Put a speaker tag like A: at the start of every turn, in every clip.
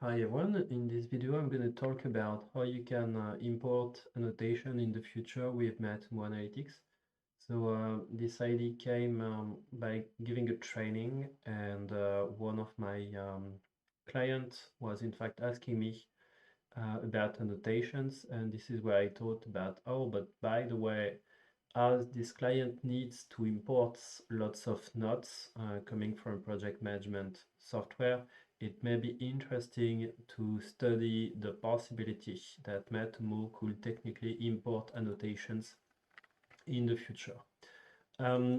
A: Hi everyone, in this video I'm going to talk about how you can import annotation in the future with Matomo Analytics. So this idea came by giving a training, and one of my clients was in fact asking me about annotations, and this is where I thought about, oh, but by the way, as this client needs to import lots of notes coming from project management software, it may be interesting to study the possibility that Matomo could technically import annotations in the future.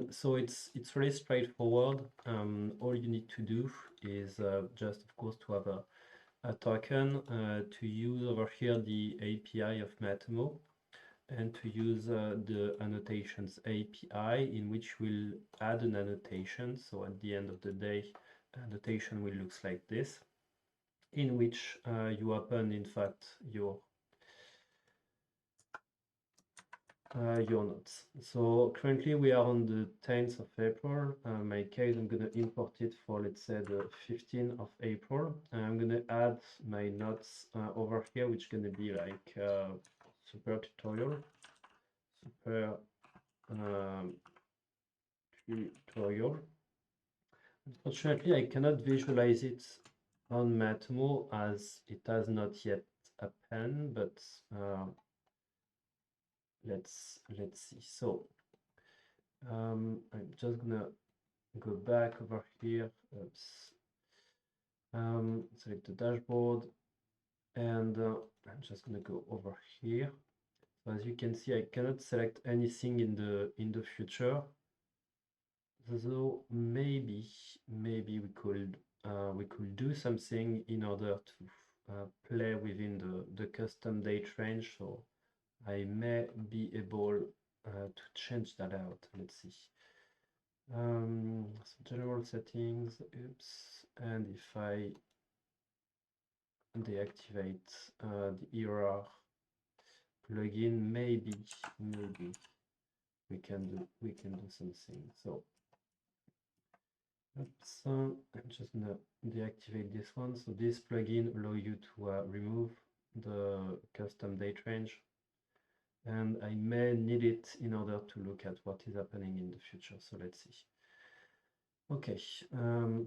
A: So it's really straightforward. All you need to do is just, of course, to have a token to use over here the API of Matomo, and to use the annotations API, in which we'll add an annotation. So at the end of the day, annotation will look like this, in which you open, in fact, your notes. So currently we are on the 10th of April. My case, I'm going to import it for, let's say, the 15th of April. I'm going to add my notes over here, which is going to be like super tutorial. Tutorial. Unfortunately, I cannot visualize it on Matomo as it has not yet a pen, but let's see. So I'm just gonna go back over here. Oops. Select the dashboard, and I'm just gonna go over here. So as you can see, I cannot select anything in the future. So maybe we could do something in order to play within the custom date range. So I may be able to change that out. Let's see. So general settings, oops, and if I deactivate the error plugin, maybe we can do something. So oops, I'm just gonna deactivate this one. So this plugin allow you to remove the custom date range, and I may need it in order to look at what is happening in the future. So let's see. Okay,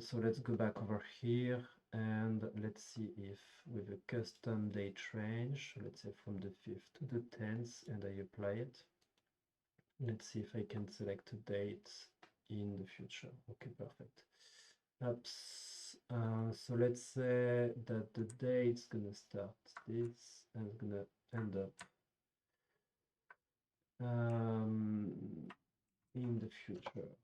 A: so let's go back over here, and let's see if with a custom date range, so let's say from the 5th to the 10th, and I apply it. Let's see if I can select a date in the future. Okay, perfect. Oops. So let's say that the date's gonna start this and it's gonna end up in the future.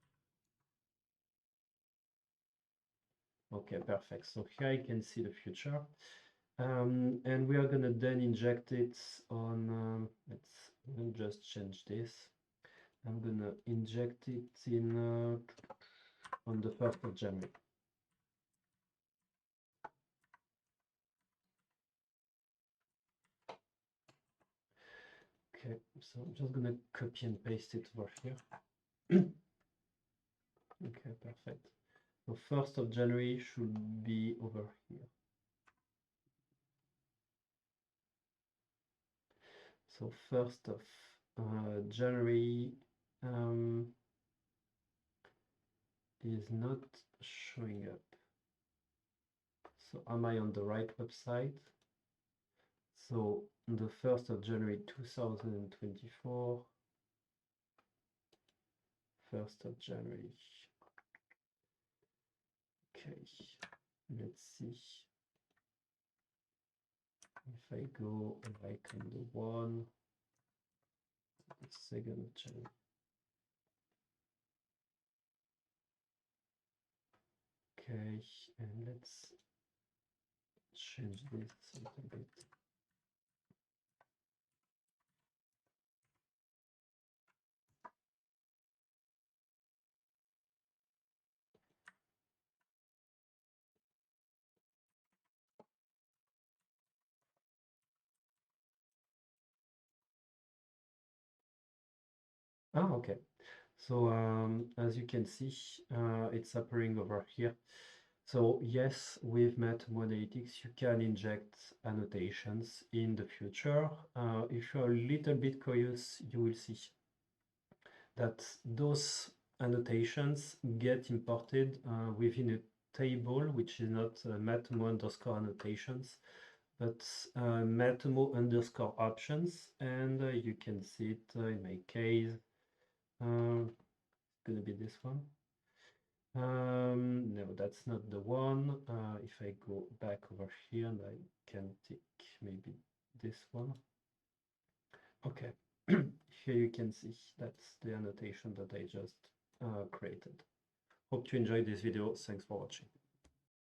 A: Okay, perfect. So here I can see the future. And we are gonna then inject it on, let's just change this. I'm gonna inject it in on the 1st of January. Okay, so I'm just gonna copy and paste it over here. Okay, perfect. So 1st of January should be over here. So 1st of January is not showing up. So am I on the right website? So the 1st of January 2024, 1st of January. Okay, let's see. If I go like on the 1, the 2nd of January. Okay, and let's change this a little bit. Ah, okay. So as you can see, it's appearing over here. So yes, with Matomo Analytics, you can inject annotations in the future. If you're a little bit curious, you will see that those annotations get imported within a table, which is not Matomo underscore annotations, but Matomo underscore options. And you can see it in my case. It's going to be this one. No, that's not the one. If I go back over here and I can tick maybe this one. Okay, here you can see that's the annotation that I just created. Hope you enjoyed this video. Thanks for watching.